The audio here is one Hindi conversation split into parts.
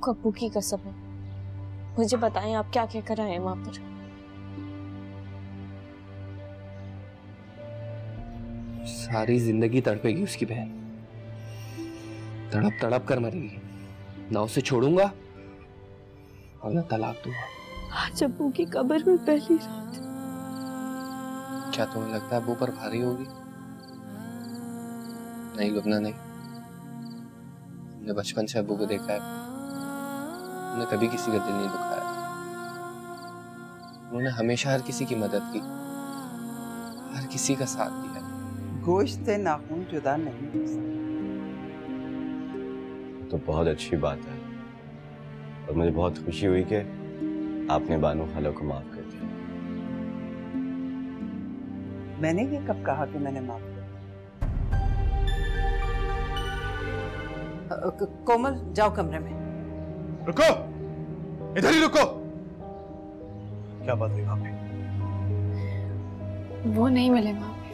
आपको अब्बू की कसम है, मुझे बताएं आप क्या क्या कर रहे हैं वहां पर। सारी जिंदगी तड़पेगी उसकी बहन, तड़प तड़प कर मरेगी। ना उसे छोड़ूंगा और ना तलाक दूंगा। आज अब्बू की कब्र में पहली रात। क्या तुम्हें लगता है अब्बू पर भारी होगी? नहीं लुबना, नहीं। हमने बचपन से अब्बू को देखा है, हमने कभी किसी का दिल नहीं दुखाया। उन्होंने हमेशा हर किसी की मदद की, हर किसी का साथ दिया। गोश्त से नाखून जुदा नहीं हो सकते। तो बहुत अच्छी बात है और मुझे बहुत खुशी हुई कि आपने बानू खाला को माफ कर दिया। मैंने ये कब कहा कि मैंने माफ कर दिया? कोमल जाओ कमरे में। रुको, इधर ही रुको। क्या बात हुई वहां पे? वो नहीं मिले वहां पे।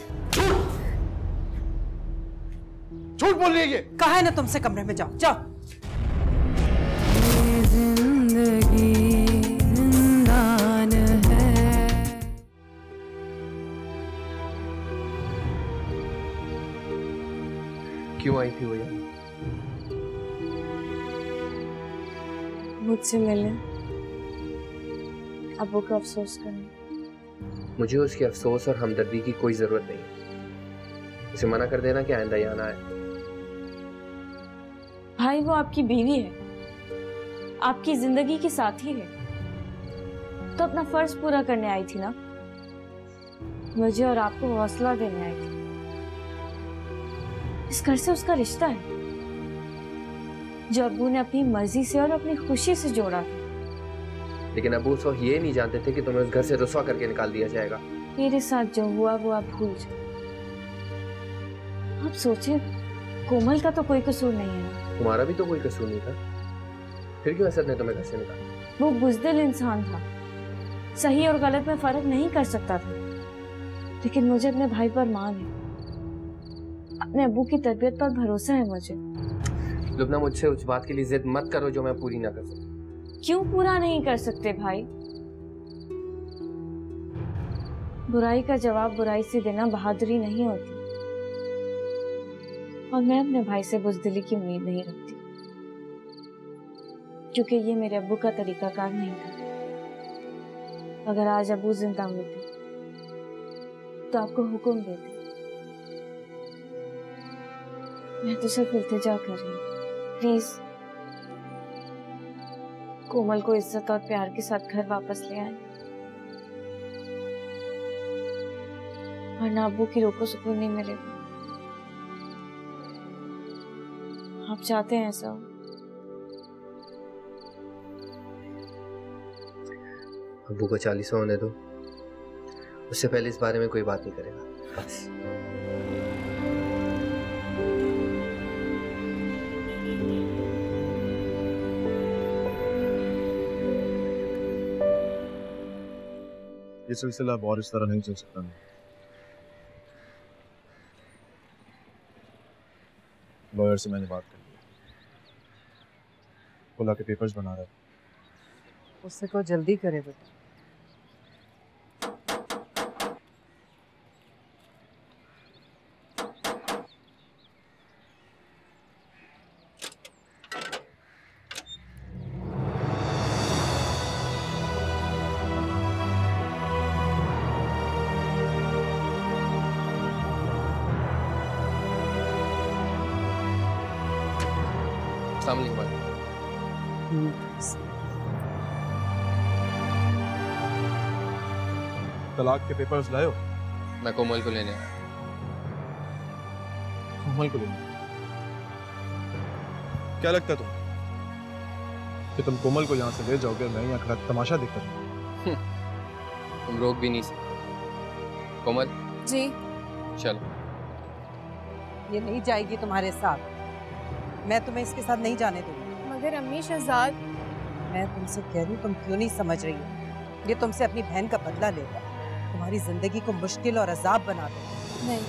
झूठ बोल रही है ये। कहा है ना तुमसे कमरे में जाओ, जाओ। जिंदगी जिंदान है। क्यों आई थी वो यहाँ? मुझसे मिले, अब्बू का अफसोस करने। मुझे उसके अफसोस और हमदर्दी की कोई जरूरत नहीं है। उसे मना कर देना कि आइंदा यहाँ ना आए। भाई वो आपकी बीवी है, आपकी जिंदगी की साथी है, तो अपना फर्ज पूरा करने आई थी ना। मुझे और आपको हौसला देने आई थी। इस घर से उसका रिश्ता है जो अब्बू ने अपनी मर्जी से और अपनी खुशी से जोड़ा था। लेकिन अब्बू उस वक्त ये नहीं जानते थे कि तुम्हें उस घर से रुस्वा करके निकाल दिया जाएगा। मेरे साथ जो हुआ वो आप भूल जाओ। आप सोचिए, कोमल का तो कोई कसूर नहीं है। तुम्हारा भी तो कोई कसूर नहीं था, फिर क्यों असद ने तुम्हें घर से निकाला? वो बुज़दिल इंसान था, सही और गलत में फर्क नहीं कर सकता था। लेकिन मुझे अपने भाई पर मान है, अपने अब्बू की तरबियत पर भरोसा है मुझे। लुबना, मुझसे उस बात के लिए जिद मत करो जो मैं पूरी ना कर सकूं। क्यों पूरा नहीं कर सकते भाई? बुराई का जवाब बुराई से देना बहादुरी नहीं होती, और मैं अपने भाई से बुज़दिली की उम्मीद नहीं रखती, क्योंकि ये मेरे अब्बू का तरीकाकार नहीं था। अगर आज अब्बू जिंदा होते तो आपको हुक्म देते। मैं तो सिर्फ इल्तिजा कर रही हूँ, प्लीज कोमल को इज्जत और प्यार के साथ घर वापस ले आए, वरना अब्बू की रूह को सुकून नहीं मिलेगा। आप चाहते हैं ऐसा हो? अब्बू को 40 होने दो, उससे पहले इस बारे में कोई बात नहीं करेगा। बस। ये सिलसिला अब और इस तरह नहीं चल सकता। लॉयर से मैंने बात कर ली, खुला के पेपर्स बना रहा है। उससे को जल्दी करे बेटा। तलाक के पेपर्स लाए हो? मैं कोमल को लेने आया। कोमल को लेने? क्या लगता है तुम्हें कि तुम कोमल को यहाँ से ले जाओगे, मैं यहाँ खड़ा तमाशा देखता रहूंगा? तुम रोक भी नहीं सकते। कोमल जी चलो। ये नहीं जाएगी तुम्हारे साथ, मैं तुम्हें इसके साथ नहीं जाने दूंगी। मगर अम्मी शहजाद, मैं तुमसे कह रही हूँ, तुम क्यों नहीं समझ रही हो? ये तुमसे अपनी बहन का बदला लेगा, तुम्हारी जिंदगी को मुश्किल और अजाब बना देगा। नहीं,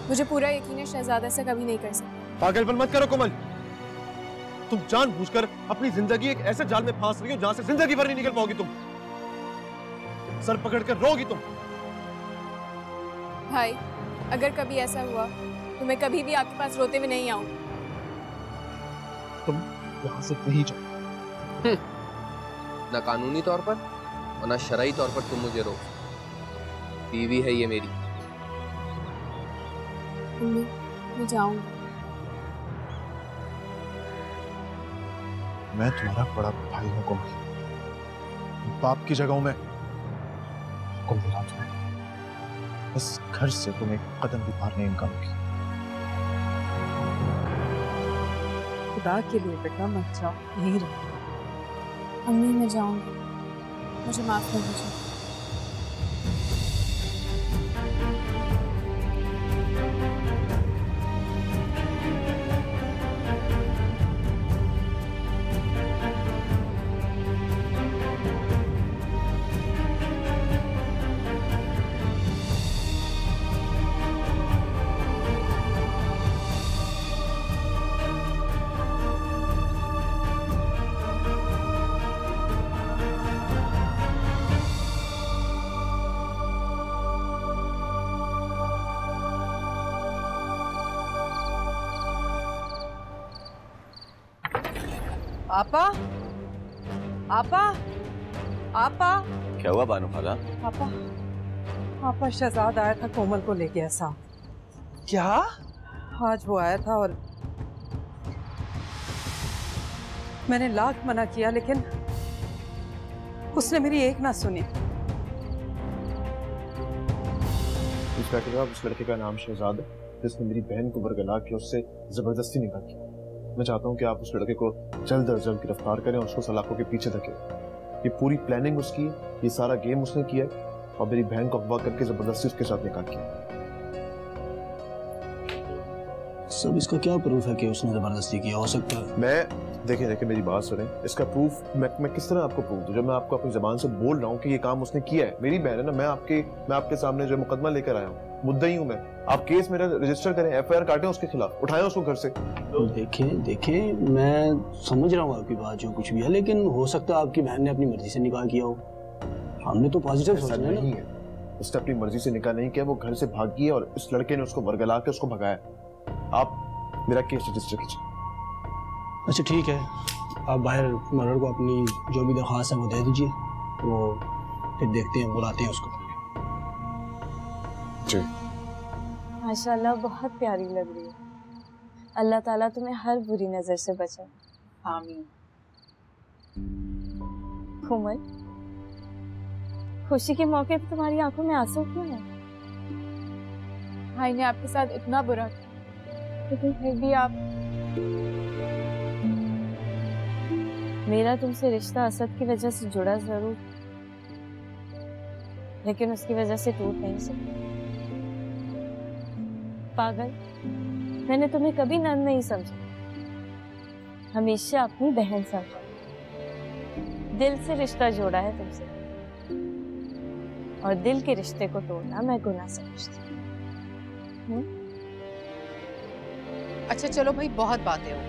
मुझे पूरा यकीन है शहजादा ऐसा कभी नहीं कर सकता। पागलपन मत करो कोमल, तुम जानबूझकर अपनी जिंदगी एक ऐसे जाल में फांस रही हो जहां से जिंदगी भर नहीं निकल पाओगी तुम। सर पकड़ कर रोगी तुम। भाई, अगर कभी ऐसा हुआ तो मैं कभी भी आपके पास रोते हुए नहीं आऊं। तुम यहाँ से नहीं जाओ। ना कानूनी तौर पर और ना शरई तौर पर तुम मुझे रोक। बीवी है ये मेरी। मैं जाऊंगी। मैं तुम्हारा बड़ा भाई हूं कोमल। बाप की जगह मैं हुक्म दे रहा हूं तुम्हें। इस घर से तुम एक कदम भी बाहर नहीं निकालोगी। खुदा के लिए बेटा मत जाओ, यहीं रहो। अम्मी, मैं जाऊंगी, मुझे माफ कर दीजिए। आपा, आपा, आपा, क्या हुआ बानू खाला? आपा, आपा शहजाद आया था कोमल को ले गया साहब। क्या? आज वो आया था और मैंने लाख मना किया लेकिन उसने मेरी एक ना सुनी। इंस्पेक्टर साहब, उस लड़के का नाम शहजाद है जिसने मेरी बहन को बरगला के उससे जबरदस्ती निकाह किया। मैं चाहता हूँ कि आप उस लड़के को जल्द अज जल्द गिरफ्तार करें और उसको सलाखों के पीछे धकेलें। ये पूरी प्लानिंग उसकी है, ये सारा गेम उसने किया है और मेरी बहन को अगवा करके जबरदस्ती उसके साथ निकाह किया। सब इसका क्या प्रूफ है कि उसने जबरदस्ती किया? हो सकता है मैं देखिए मेरी बात सुने, इसका प्रूफ मैं किस तरह आपको प्रूफ दूं जब मैं आपको अपनी जबान से बोल रहा हूँ कि ये काम उसने किया है। मेरी बहन है ना, मैं आपके सामने जो मुकदमा लेकर आया हूँ, मुद्दई हूँ मैं। आप केस मेरा रजिस्टर करें, एफआईआर काटें उसके खिलाफ, उठाएं उसको घर से। देखें मैं समझ रहा हूँ आपकी बात जो कुछ भी है, लेकिन हो सकता है आपकी बहन ने अपनी मर्जी से निकाह किया हो। हमने तो पॉजिटिव सोचना है नहीं है, उसने अपनी मर्जी से निकाह नहीं किया, वो घर से भागी है और इस लड़के ने उसको बरगला के उसको भगाया। आप मेरा केस रजिस्टर कीजिए। अच्छा ठीक है, आप बाहर मर्डर को अपनी जो भी दरख्वास्त है वो दे दीजिए, वो फिर देखते हैं, बुलाते हैं उसको। जी माशाल्लाह बहुत प्यारी लग रही है। अल्लाह ताला तुम्हें हर बुरी नजर से बचाए। आमीन। कोमल, खुशी के मौके पर तुम्हारी आंखों में आंसू क्यों है? भाई ने आपके साथ इतना बुरा किया, लेकिन फिर भी आप। मेरा तुमसे रिश्ता असद की वजह से जुड़ा जरूर, लेकिन उसकी वजह से टूट नहीं सकता। पागल, मैंने तुम्हें कभी नंद नहीं समझा, हमेशा अपनी बहन समझा। दिल से रिश्ता जोड़ा है तुमसे, और दिल के रिश्ते को तोड़ना मैं गुनाह समझती हूँ। अच्छा चलो भाई, बहुत बातें हो,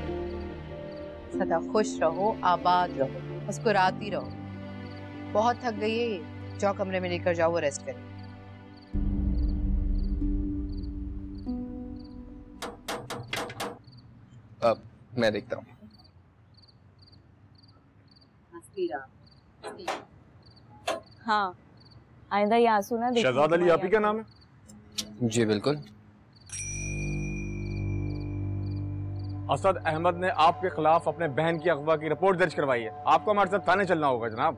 सदा खुश रहो, आबाद रहो, मुस्कुराती रहो। बहुत थक गई है ये, जाओ कमरे में लेकर जाओ, वो रेस्ट करे। अब मैं देखता हूँ। हाँ, आइंदा ये आंसू ना देखना। शहजाद अली, आप ही का नाम है? जी बिल्कुल। असद अहमद ने आपके खिलाफ अपने बहन की अगवा की रिपोर्ट दर्ज करवाई है। आपको हमारे साथ थाने चलना होगा जनाब।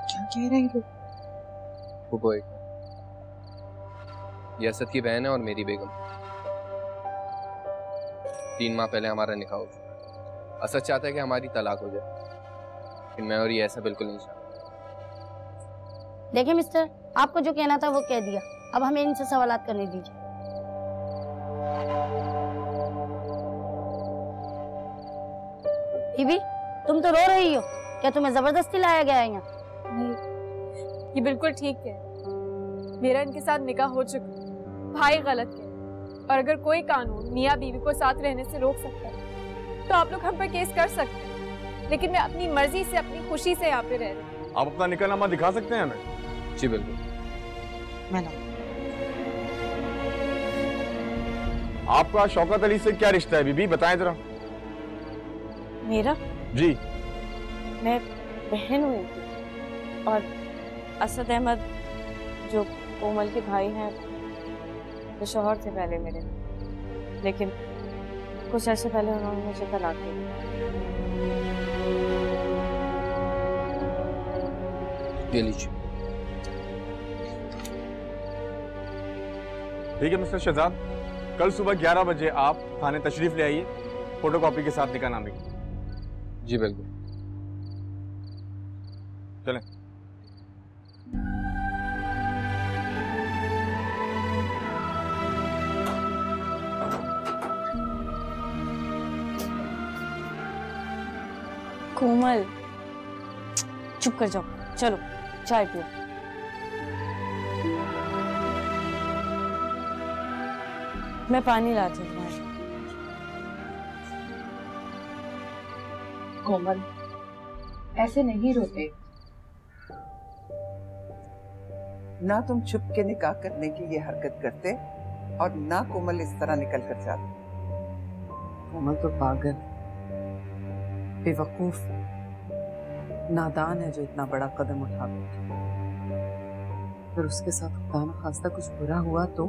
क्या कह रहे हैं? ये असद की बहन है और मेरी बेगम। 3 माह पहले हमारा निकाह हो चुका। असद चाहता है कि हमारी तलाक हो जाए, लेकिन मैं और ये ऐसा बिल्कुल नहीं चाहता। देखिए मिस्टर, आपको जो कहना था वो कह दिया, अब हमें इनसे सवालात करने दीजिए। बीबी, तुम तो रो रही हो, क्या तुम्हें जबरदस्ती लाया गया है यहाँ? नहीं, ये बिल्कुल ठीक है। मेरा इनके साथ निकाह हो चुका, भाई गलत है, और अगर कोई कानून मियाँ बीवी को साथ रहने से रोक सकता है तो आप लोग हम पर केस कर सकते हैं, लेकिन मैं अपनी मर्जी से, अपनी खुशी से यहाँ पे रह रही हूँ। आप अपना निकाहनामा दिखा सकते हैं हमें? जी बिल्कुल। आपका शौकत अली से क्या रिश्ता है बीबी, बताएं जरा। मेरा? जी। मैं बहन हुई थी और असद अहमद जो कोमल के भाई हैं वो शौहर थे पहले मेरे, लेकिन कुछ ऐसे पहले उन्होंने मुझे तलाक दी। ये लीजिए। ठीक है मिस्टर शहजाद, कल सुबह 11 बजे आप थाने तशरीफ ले आइए फोटोकॉपी के साथ निकाहनामे की। जी बिल्कुल। चलें। कोमल चुप कर जाओ, चलो चाय पियो। मैं पानी लाती हूँ तुम्हारे। कोमल, ऐसे नहीं रोते। ना तुम छुप के निकाह करने की ये हरकत करते और ना कोमल इस तरह निकल कर जाती। कोमल तो पागल, बेवकूफ, नादान है जो इतना बड़ा कदम उठा बैठी। फिर उसके साथ खुदा न खास्ता कुछ बुरा हुआ तो?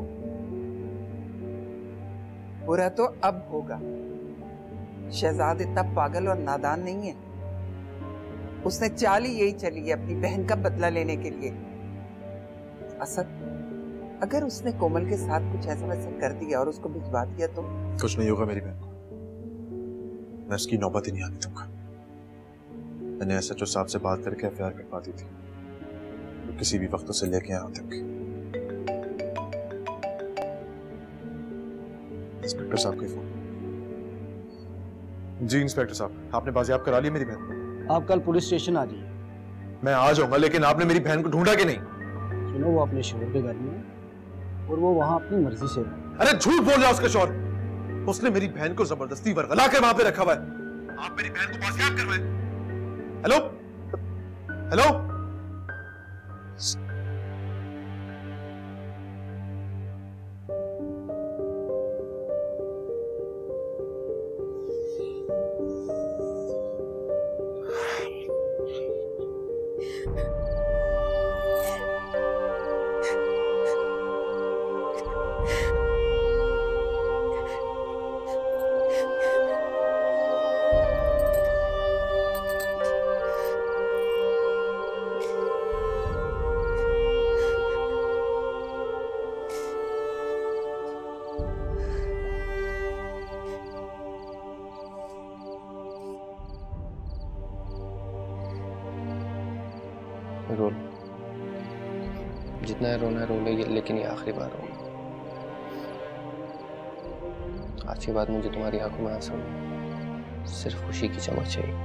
बुरा तो अब होगा। शहजाद इतना पागल और नादान नहीं है। उसने चाल ही यही चली है अपनी बहन का बदला लेने के लिए। असद, अगर उसने कोमल के साथ कुछ ऐसा वैसा कर दिया और उसको भिजवा दिया तो? कुछ नहीं होगा मेरी बहन, मैं उसकी नौबत ही नहीं आने दूंगा। मैंने SHO साहब से बात करके FIR कटवा दी थी, तो किसी भी वक्त उसे लेके यहाँ तक। इंस्पेक्टर साहब का फोन। जी इंस्पेक्टर साहब, आपने बाजियाब करा लिया मेरी बहन को? आप कल पुलिस स्टेशन आ जाइए। मैं आ जाऊंगा, लेकिन आपने मेरी बहन को ढूंढा कि नहीं? सुनो, वो अपने शोहर के घर में है और वो वहां अपनी मर्जी से रहे। अरे झूठ बोल रहा उसका शौहर। उसने मेरी बहन को जबरदस्ती वर्गला कर वहां पे रखा हुआ है। आप मेरी बहन को बाजियाब करवाएं। हेलो हेलो, रो लो, जितना है रोना रो ले, लेकिन ये आखिरी बार रो। आज के बाद मुझे तुम्हारी आंखों में आंसू नहीं, सिर्फ खुशी की चमक चाहिए।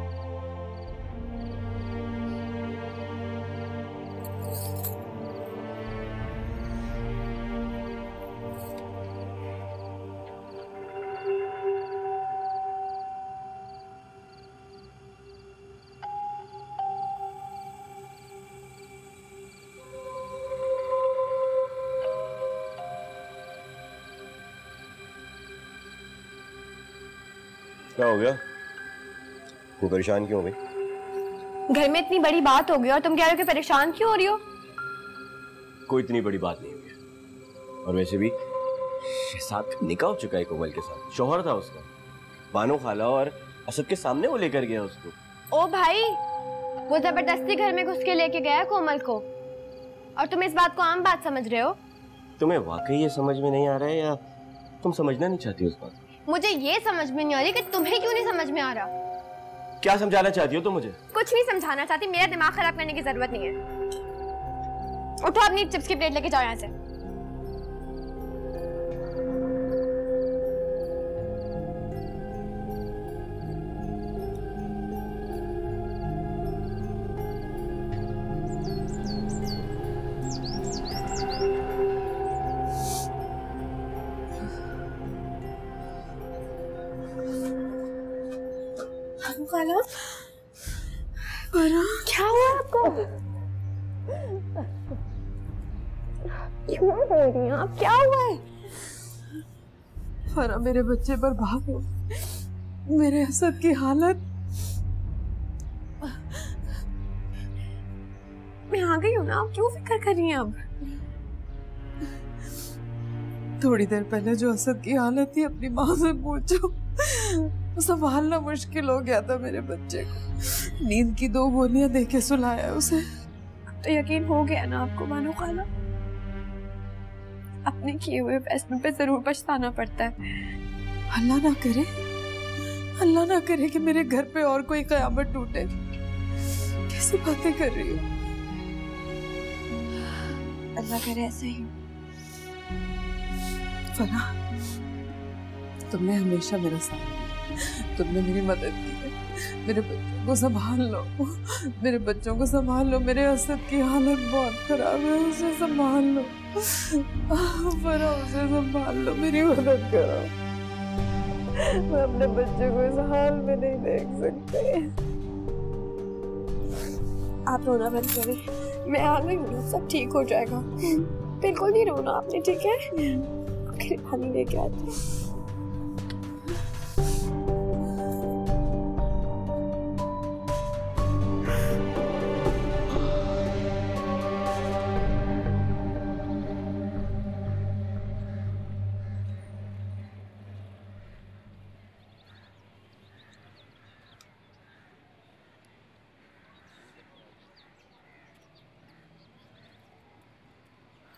क्या हो गया? वो परेशान क्यों हो गई? घर में इतनी बड़ी बात हो गई और तुम कह रहे हो कि परेशान क्यों हो रही हो? कोई इतनी बड़ी बात नहीं हुई है। और वैसे भी शहजाद का निकाह हो चुका है कोमल के साथ। शौहर था उसका, बानो खाला और असद के सामने वो लेकर गया उसको। ओ भाई, वो जबरदस्ती घर में घुस के लेके गया कोमल को और तुम इस बात को आम बात समझ रहे हो? तुम्हें वाकई ये समझ में नहीं आ रहा है या तुम समझना नहीं चाहती उस बात? मुझे ये समझ में नहीं आ रही कि तुम्हें क्यों नहीं समझ में आ रहा। क्या समझाना चाहती हो तुम मुझे? कुछ नहीं समझाना चाहती, मेरा दिमाग खराब करने की जरूरत नहीं है। उठो, अपनी चिप्स की प्लेट लेके जाओ यहाँ से। खाला, क्या हुआ आपको? क्यों रो रही हैं आप? क्या हुआ है? फरा, मेरे बच्चे बर्बाद हो, मेरे असद की हालत। मैं आ गई हूँ ना, आप क्यों फिक्र कर रही हैं अब? थोड़ी देर पहले जो असद की हालत थी, अपनी माँ से पूछो, संभालना मुश्किल हो गया था मेरे बच्चे को। नींद की 2 गोलियां दे के सुलाया उसे। तो यकीन हो गया ना आपको बानो खाला? अपने किए हुए फैसलों पे जरूर पछताना पड़ता है। अल्लाह ना करे, अल्लाह ना करे कि मेरे घर पे और कोई कयामत टूटे। कैसी बातें कर रही हो? अल्लाह करे ऐसे ही। फना, तुमने हमेशा मेरा साथ दिया, तुमने मेरी मदद की है। मेरे बच्चों को संभाल लो, मेरे बच्चों को संभाल लो। मेरे असद की हालत बहुत खराब है, उसे संभाल लो। फना, उसे संभाल लो, मेरी मदद करो। मैं अपने बच्चे को इस हाल में नहीं देख सकती। आप रोना बंद करें, मैं आ गई हूँ, सब ठीक हो जाएगा। बिल्कुल नहीं रोना आपने, ठीक है? पानी लेके आती हूँ।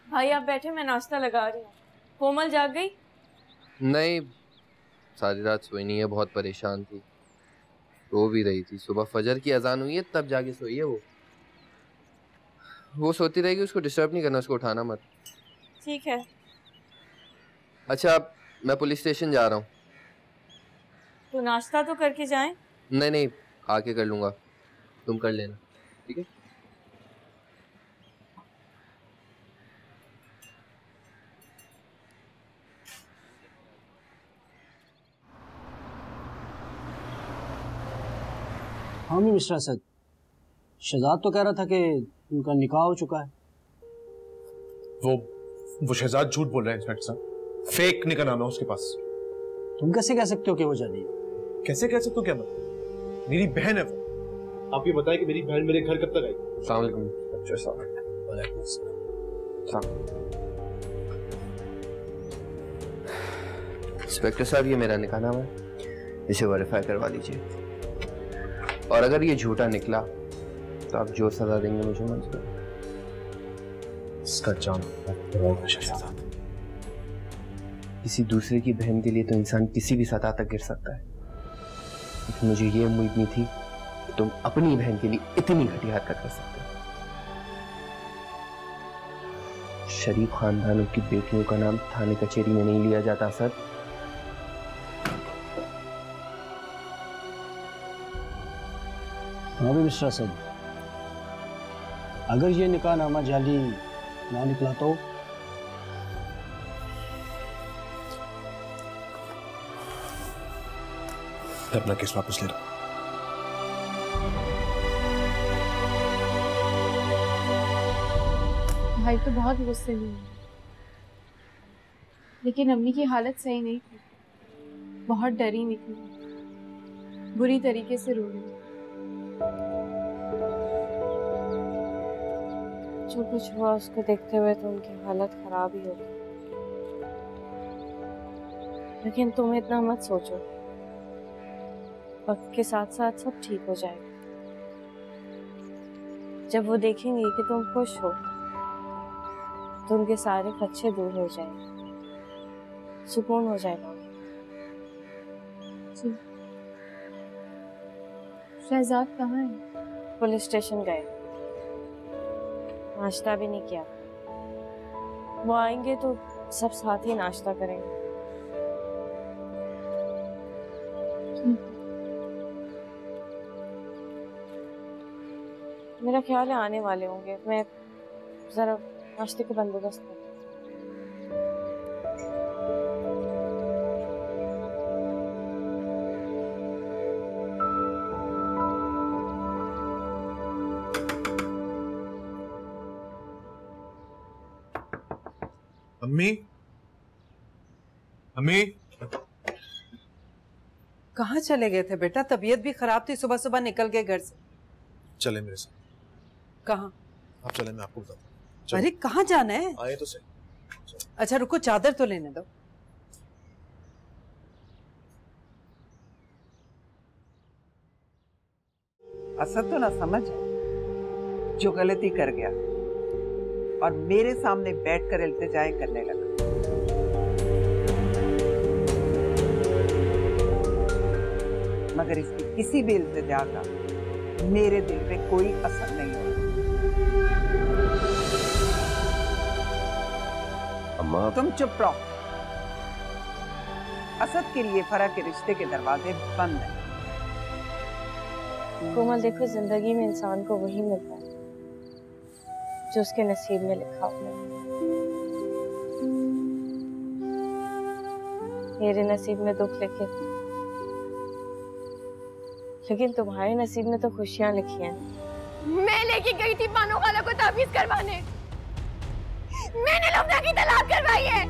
भाई आप बैठे, मैं नाश्ता लगा रही हूँ। कोमल जाग गई? नहीं, सारी रात सोई नहीं है, बहुत परेशान थी, रो भी रही थी। सुबह फजर की अजान हुई है तब जाके सोई है वो सोती रहेगी, उसको डिस्टर्ब नहीं करना, उसको उठाना मत। ठीक है। अच्छा, मैं पुलिस स्टेशन जा रहा हूँ। तो नाश्ता तो करके जाएं। नहीं नहीं, आके कर लूँगा, तुम कर लेना, ठीक है? हाँ भी मिस्टर असद, शहजाद तो कह रहा था कि उनका निकाह हो चुका है। वो शहजाद झूठ बोल रहा है इंस्पेक्टर साहब, फेक निकाह नामा है उसके पास। तुम कैसे कह सकते हो कि वो जानी है? कैसे कह सकते हो? क्या मतलब? मेरी बहन है वो। आप ये बताएं कि मेरी बहन मेरे घर कब तक आई? अस्सलाम वालेकुम इंस्पेक्टर साहब। वालेकुम अस्सलाम। इंस्पेक्टर साहब, ये मेरा निकाहनामा है, इसे वेरीफाई करवा लीजिए, और अगर ये झूठा निकला तो आप जो सजा देंगे मुझे मंजूर है। इसका जान किसी दूसरे की बहन के लिए तो इंसान किसी भी सतह तक गिर सकता है, लेकिन मुझे ये उम्मीद नहीं थी कि तुम अपनी बहन के लिए इतनी घटिया हरकत कर सकते हो। शरीफ खानदानों की बेटियों का नाम थाने कचहरी में नहीं लिया जाता सर। हाँ भी मिस्टर असद, अगर ये निकाह नामा जाली ना निकला तो? मैं अपना केस वापस ले रहा हूं। भाई तो बहुत गुस्से में है, लेकिन अम्मी की हालत सही नहीं थी, बहुत डरी निकली, बुरी तरीके से रो रही। जो कुछ हुआ उसको देखते हुए तो उनकी हालत खराब ही होगी, लेकिन तुम इतना मत सोचो, वक्त के साथ साथ सब ठीक हो जाएगा। जब वो देखेंगे कि तुम खुश हो तो उनके सारे खदशे दूर हो जाएंगे, सुकून हो जाएगा। जी। शहजाद कहाँ है? पुलिस स्टेशन गए, नाश्ता भी नहीं किया। वो आएंगे तो सब साथ ही नाश्ता करेंगे। मेरा ख्याल है आने वाले होंगे, मैं जरा नाश्ते का बंदोबस्त करूं। अम्मी, अम्मी, कहाँ चले गए थे बेटा? तबीयत भी खराब थी, सुबह सुबह निकल गए घर से। चले मेरे साथ। कहाँ? आप चले, मैं आपको बताता हूँ। अरे कहाँ जाना है? आए तो सही। अच्छा रुको, चादर तो लेने दो। असद तो ना समझ है, जो गलती कर गया और मेरे सामने बैठकर इल्तिजाएं करने लगा। मगर इसकी किसी भी इल्तिजा का मेरे दिल पे कोई असर नहीं हुआ। अम्मा, तुम चुप रहो। असद के लिए फरा के रिश्ते के दरवाजे बंद हैं। कोमल देखो, जिंदगी में इंसान को वही मिलता है जो उसके नसीब में लिखा होता है। मेरे नसीब में दुख लिखे, लेकिन तुम्हारे नसीब में तो खुशियां लिखी हैं। मैं लेके गई थी बानो खाला को ताबीज करवाने। मैंने लफ्जा की तलाक करवाई है।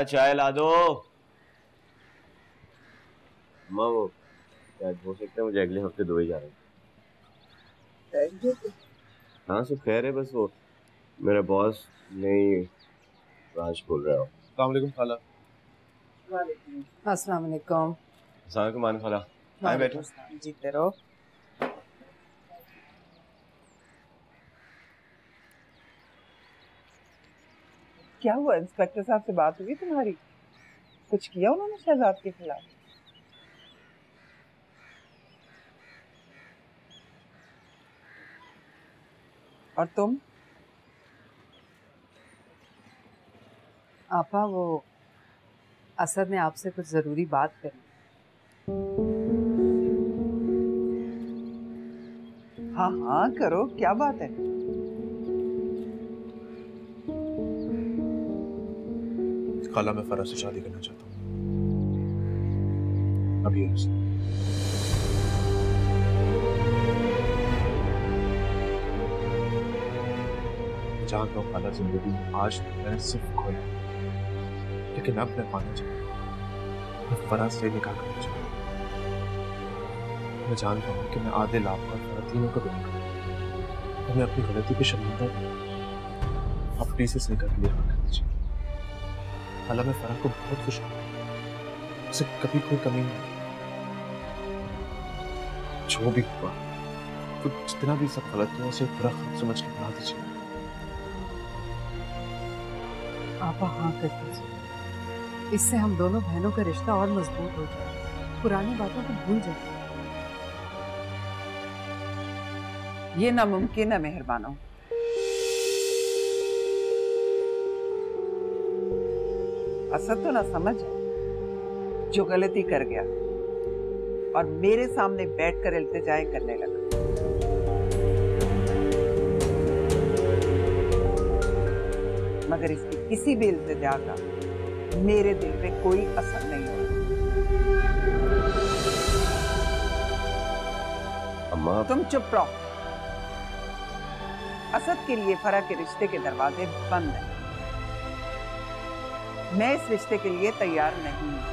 चाय ला दो। अम्मा, वो शायद हो सकता है मुझे अगले हफ्ते दुबई जा रहा हूँ। हाँ सब खैर है, बस वो मेरा बॉस नई ब्रांच खोल रहा हो। अस्सलाम वालेकुम खाला। अस्सलाम वालेकुम। अस्सलाम वालेकुम मान खाला। आए बैठो। जीते रहो। क्या हुआ? इंस्पेक्टर साहब से बात हुई तुम्हारी? कुछ किया उन्होंने शहजाद के खिलाफ? और तुम? आपा, वो असद ने आपसे कुछ जरूरी बात करनी। हाँ हाँ करो, क्या बात है? खाला, मैं फरा से शादी करना चाहता हूँ अभी। जानता हूँ खाला, जिंदगी में आज तक मैंने सिर्फ खोया, लेकिन अब मैं पाना चाहता हूँ। मैं फरा से निकाह करना चाहता हूँ। मैं जानता हूँ कि मैं आधे लाभ का फरा तीनों को दूंगा, और मैं अपनी गलती पे शर्मिंदा हूँ। आप प्लीज इस निकाह के लिए हाँ कर दीजिए। खाला, मैं फरा को बहुत खुश हूँ, उसे कभी कोई कमी नहीं। जो भी हुआ, तो जितना भी सब गलत हुआ उसे बुरा समझ के बना दीजिए। आप हाँ कर दीजिए, इससे हम दोनों बहनों का रिश्ता और मजबूत हो जाए, पुरानी बातों को भूल जाए। ये नामुमकिन है मेहरबानों। असद तो ना समझ है, जो गलती कर गया और मेरे सामने बैठकर इल्तिजाएं करने लगा। मगर इसकी किसी भी इल्तिजा का मेरे दिल पे कोई असर नहीं हुआ। अम्मा, तुम चुप रहो। असद के लिए फरा के रिश्ते के दरवाजे बंद हैं। मैं इस रिश्ते के लिए तैयार नहीं हूं।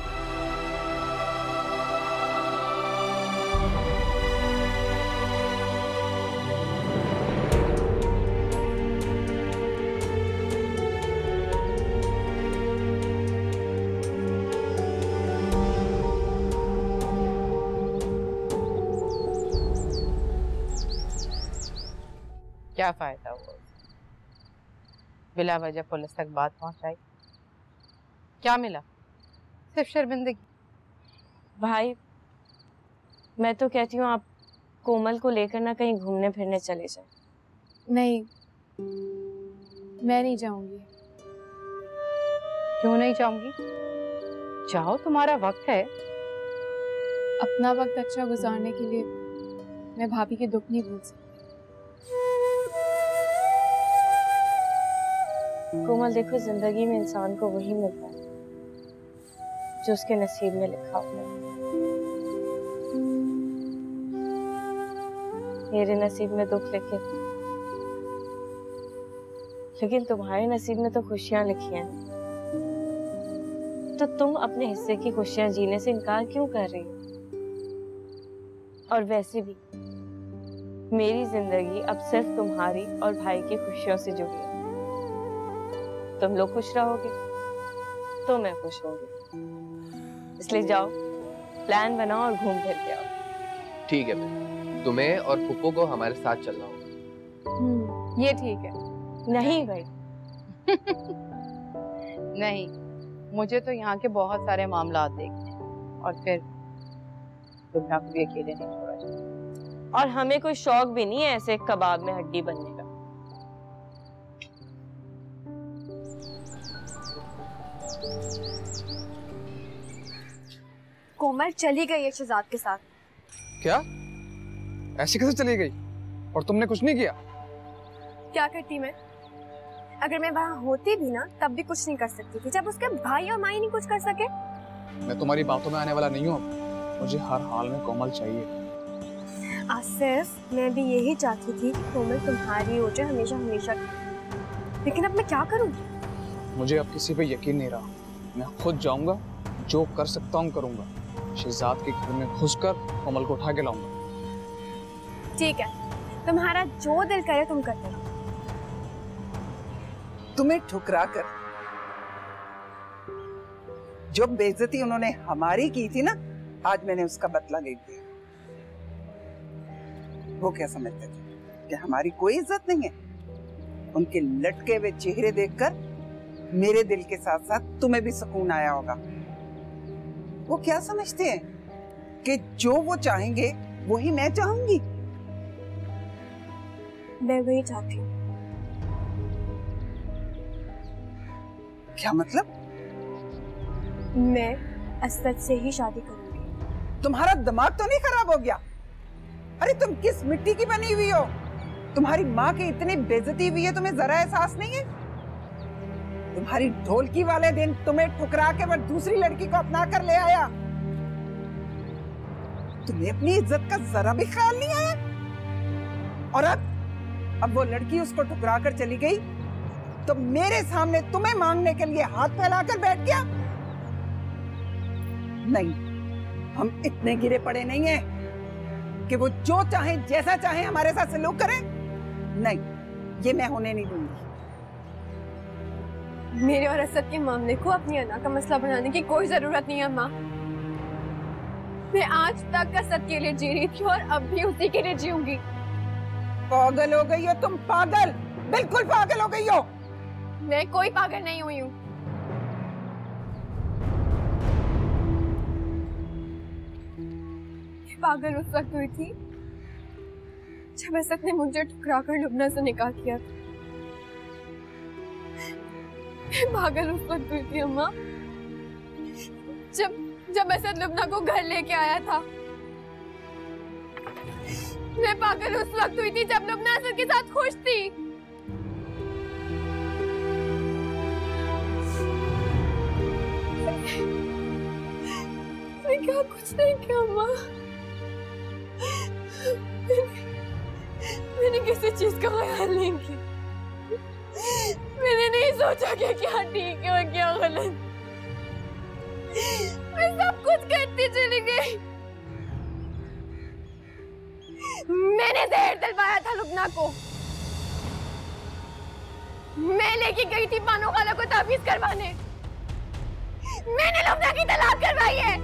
क्या फायदा हुआ? बिला वजह पुलिस तक बात पहुंचाई, क्या मिला? सिर्फ शर्मिंदगी। भाई, मैं तो कहती हूँ आप कोमल को लेकर ना कहीं घूमने फिरने चले जाएं। नहीं, मैं नहीं जाऊंगी। क्यों नहीं जाऊंगी? जाओ, तुम्हारा वक्त है। अपना वक्त अच्छा गुजारने के लिए मैं भाभी के दुख नहीं भूल सकती। कोमल देखो, जिंदगी में इंसान को वही मिलता है जो उसके नसीब में लिखा हुआ है। मेरे नसीब में दुख लिखे, लेकिन तुम्हारे नसीब में तो खुशियां लिखी हैं। तो तुम अपने हिस्से की खुशियां जीने से इनकार क्यों कर रही हो? और वैसे भी मेरी जिंदगी अब सिर्फ तुम्हारी और भाई की खुशियों से जुड़ी है। तुम लोग खुश रहोगे तो मैं खुश होंगी। इसलिए जाओ, प्लान बनाओ और घूम फिर के आओ। ठीक है बहन, तुम्हें और फुप्पो को हमारे साथ चलना होगा। ये ठीक है। नहीं भाई नहीं, मुझे तो यहाँ के बहुत सारे मामला देखने हैं और फिर लुबना को भी अकेले नहीं छोड़ा जाए। और हमें कोई शौक भी नहीं है ऐसे कबाब में हड्डी बनने का। कोमल चली गई है शहजाद के साथ। क्या? ऐसे कैसे चली गई? और तुमने कुछ नहीं किया? क्या करती मैं? अगर मैं वहाँ होती भी ना तब भी कुछ नहीं कर सकती थी, जब उसके भाई और माई नहीं कुछ कर सके। मैं तुम्हारी बातों में आने वाला नहीं हूँ। मुझे हर हाल में कोमल चाहिए। आसिफ, मैं भी यही चाहती थी कि कोमल तुम्हारी हो जाए हमेशा हमेशा, लेकिन अब मैं क्या करूँ? मुझे अब किसी पे यकीन नहीं रहा। मैं खुद जाऊंगा, जो कर सकता हूँ करूंगा। शहजाद के घर में घुसकर कोमल को उठा के लाऊंगा। ठीक है, तुम्हारा जो दिल करे तुम करते रहो। तुम्हें ठुकरा कर जो बेइज्जती उन्होंने हमारी की थी ना, आज मैंने उसका बदला ले लिया। वो क्या समझते थे कि हमारी कोई इज्जत नहीं है? उनके लटके हुए चेहरे देखकर मेरे दिल के साथ साथ तुम्हें भी सुकून आया होगा। वो क्या समझते हैं कि जो वो चाहेंगे वही मैं चाहूंगी? मैं वही चाहती हूँ। क्या मतलब? मैं असद से ही शादी करूंगी। तुम्हारा दिमाग तो नहीं खराब हो गया? अरे तुम किस मिट्टी की बनी हुई हो? तुम्हारी माँ की इतनी बेइज्जती हुई है, तुम्हें जरा एहसास नहीं है? तुम्हारी ढोलकी वाले दिन तुम्हें ठुकरा के वो दूसरी लड़की को अपना कर ले आया। तुम्हें अपनी इज्जत का जरा भी ख्याल नहीं आया? और अब वो लड़की उसको ठुकरा कर चली गई तो मेरे सामने तुम्हें मांगने के लिए हाथ फैलाकर बैठ गया? नहीं, हम इतने गिरे पड़े नहीं हैं कि वो जो चाहे जैसा चाहे हमारे साथ सलूक करें। नहीं, ये मैं होने नहीं दूंगी। मेरे और असद के मामले को अपनी अना का मसला बनाने की कोई जरूरत नहीं है माँ। मैं आज तक असद के लिए जी रही थी और अब भी उसी के लिए जीऊंगी। पागल हो गई हो तुम, पागल, बिल्कुल पागल हो गई हो। मैं कोई पागल नहीं हुई हूँ। पागल उस वक्त हुई थी जब असद ने मुझे ठुकरा कर लुबना से निकाह किया था। पागल उस वक्त हुई थी अम्मा जब असद लुबना को घर लेके आया था। मैं पागल उस वक्त हुई थी जब लुबना असद के साथ खुश थी। मैं क्या कुछ नहीं किया अम्मा। मैंने किसी चीज का ख्याल नहीं किया। मैंने नहीं सोचा कि क्या ठीक है और क्या गलत। मैं सब कुछ करती चली गई। मैंने जहर दिलवाया था लुबना को। मैं लेके गई थी बानो खाला को ताबीज करवाने। मैंने लुबना की तलाक करवाई है।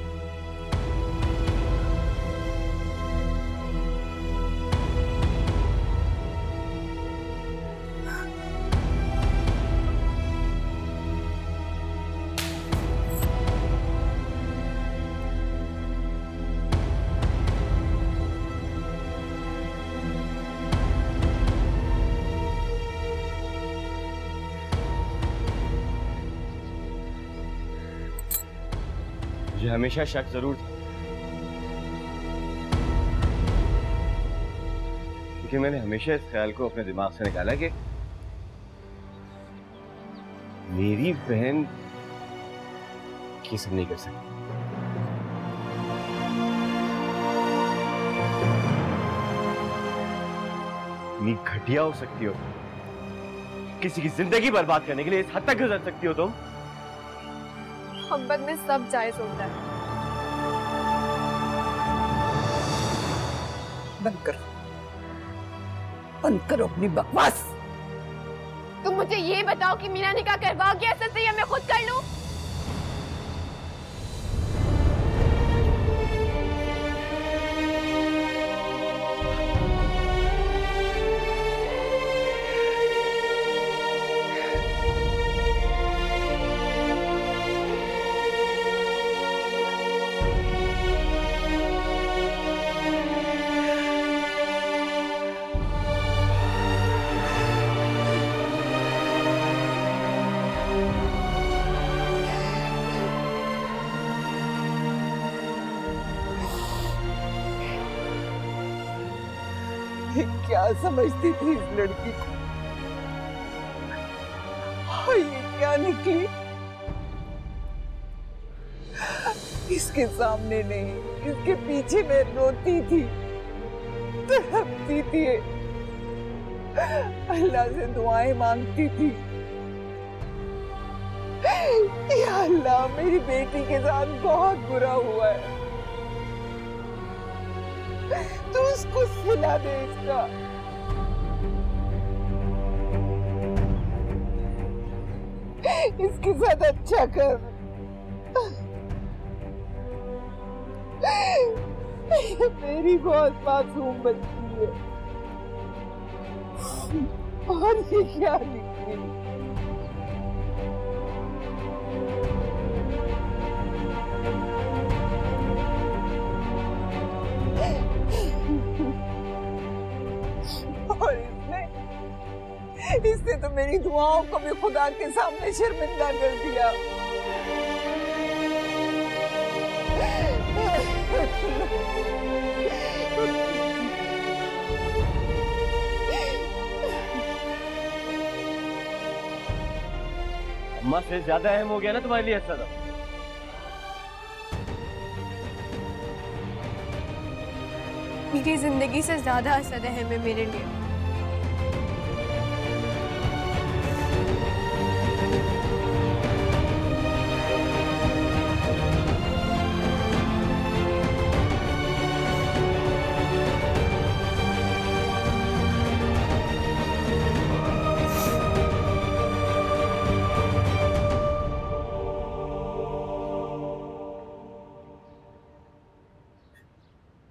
मुझे हमेशा शक जरूर था, लेकिन मैंने हमेशा इस ख्याल को अपने दिमाग से निकाला कि मेरी बहन ये सब नहीं कर सकती। इतनी घटिया हो सकती हो, किसी की जिंदगी बर्बाद करने के लिए इस हद तक गुजर सकती हो तुम? मोहब्बत में सब जायज होता है। बंद करो अपनी बकवास। तुम मुझे ये बताओ कि मीना निकाह करवा के असद से या मैं खुद कर लूं? क्या समझती थी इस लड़की को, और ये क्या निकली? इसके सामने नहीं, इसके पीछे मैं रोती थी, तड़पती थी, अल्लाह से दुआएं मांगती थी, या अल्लाह मेरी बेटी के साथ बहुत बुरा हुआ है, तू उसको सिला दे इसका। इसके साथ अच्छा कर। मेरी बहुत मासूम बच्ची है, और ये क्या निकली? और इसने तो मेरी दुआओं को भी खुदा के सामने शर्मिंदा कर दिया। अम्मा से ज्यादा अहम हो गया ना तुम्हारे लिए असद? मेरी जिंदगी से ज्यादा असद अहम है मेरे लिए।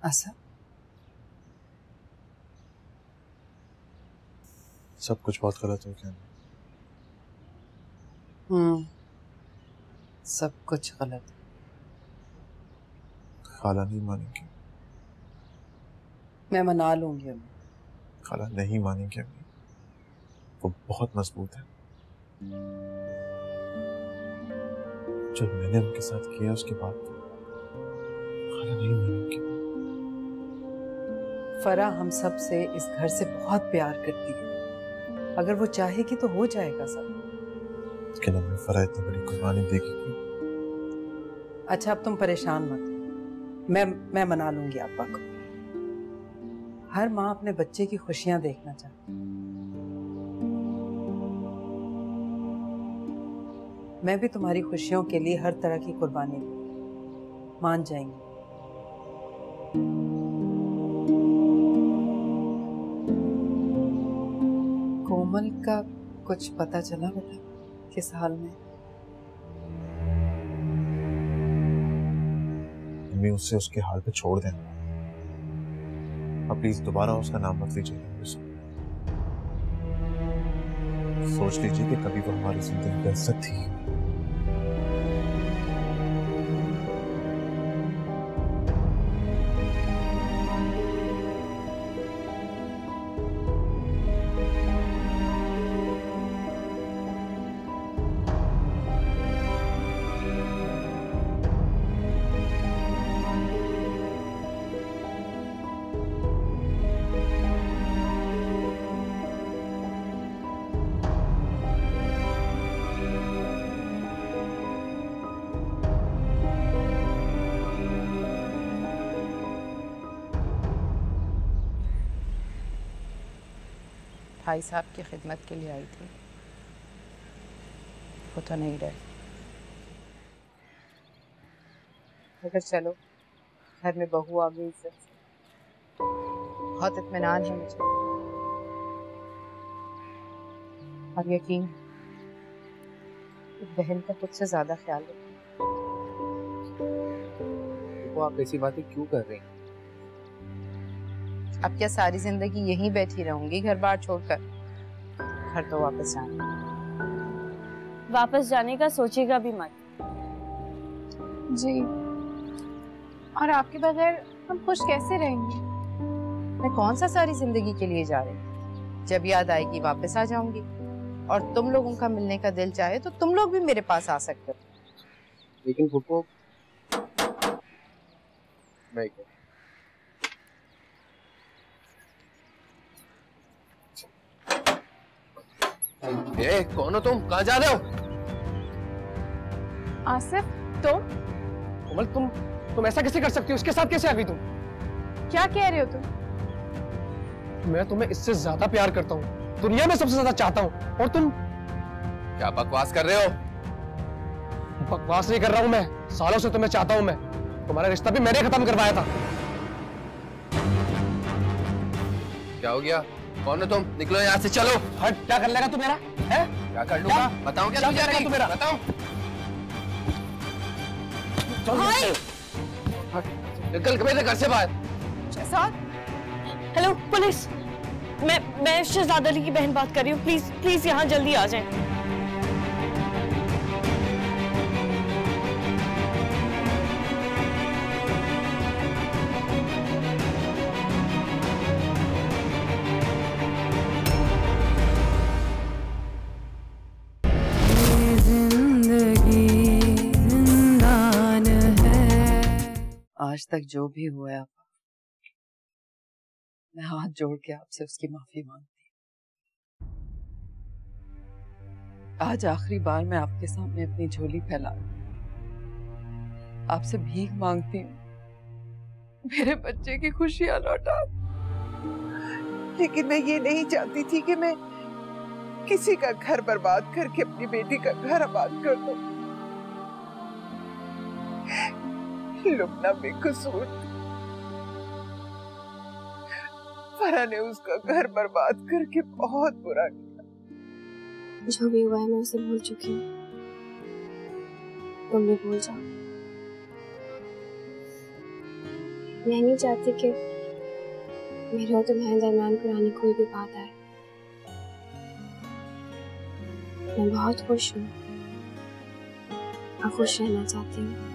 असद, सब कुछ बहुत गलत हो गया। सब कुछ गलत। खाला नहीं मानेंगी। मैं मना लूंगी अम्मी। खाला नहीं मानेंगी अम्मी, वो बहुत मजबूत है। जो मैंने उनके साथ किया उसके बाद खाला नहीं मानेंगी। फरा हम सब से इस घर से बहुत प्यार करती है, अगर वो चाहेगी तो हो जाएगा सब। लेकिन अम्मी फरा इतनी बड़ी कुर्बानी देगी क्यों? अच्छा अब तुम परेशान मत, मैं मना लूंगी अब्बा को। हर माँ अपने बच्चे की खुशियां देखना चाहती है। मैं भी तुम्हारी खुशियों के लिए हर तरह की कुर्बानी मान जाएंगी। कोमल का कुछ पता चला बेटा, किस हाल में? अम्मी उससे उसके हाल पे छोड़ देना। अब प्लीज दोबारा उसका नाम मत लीजिए। सोच लीजिए कि कभी वो हमारी जिंदगी का हिस्सा थी। भाई साहब की खिदमत के लिए आई थी, वो तो नहीं रहे। मगर चलो, घर में बहू आ गई, इज्जत से बहुत इत्मीनान है मुझे। और यकीन, बहन का खुद से ज्यादा ख्याल रखो। वो आप ऐसी बातें क्यों कर रही हैं? अब क्या सारी जिंदगी यहीं बैठी रहूंगी घर बार छोड़कर? घर तो वापस जाना। वापस जाने का सोचेगा भी मत। जी, और आपके बगैर हम खुश कैसे रहेंगे? मैं कौन सा सारी जिंदगी के लिए जा रही हूँ? जब याद आएगी वापस आ जाऊंगी। और तुम लोगों का मिलने का दिल चाहे तो तुम लोग भी मेरे पास आ सकते हो। लेकिन फुप्पो, मैं क्या? ए, कौन हो तुम? कहाँ जा रहे हो? आसिफ, तुम? कोमल, तुम ऐसा कैसे कर सकती हो? इसके साथ कैसे आ गई तुम? क्या कह रहे हो तुम? मैं तुम्हें इससे ज्यादा प्यार करता हूँ, दुनिया में सबसे ज्यादा चाहता हूँ, और तुम क्या बकवास कर रहे हो? बकवास नहीं कर रहा हूँ मैं, सालों से तुम्हें चाहता हूँ मैं। तुम्हारा रिश्ता भी मैंने खत्म करवाया था। क्या हो गया? कौन हो तुम? निकलो यहाँ से, चलो। हट, क्या कर लेगा तू मेरा? है? क्या कर लूंगा? बताओ क्या क्या करेगा तू मेरा? बताओ। निकल मेरे घर से बाहर। हेलो पुलिस, मैं शहजाद अली की बहन बात कर रही हूँ। प्लीज प्लीज यहाँ जल्दी आ जाएं। आज तक जो भी हुआ है, मैं हाथ जोड़ के आपसे उसकी माफी मांगती हूँ। आज आखिरी बार मैं आपके सामने अपनी झोली फैला आपसे भीख मांगती हूँ, मेरे बच्चे की खुशियां लौटा। लेकिन मैं ये नहीं चाहती थी कि मैं किसी का घर बर्बाद करके अपनी बेटी का घर आबाद कर दूं। लुबना बेकसूर थी, फरह ने उसका घर बर्बाद करके बहुत बुरा किया। जो भी हुआ है मैं उसे भूल चुकी हूँ, तुम भी भूल जाओ। मैं नहीं चाहती कि मेरे और तुम्हारे दरमियान पुरानी कोई भी बात आए। मैं बहुत खुश हूँ और खुश रहना चाहती हूँ।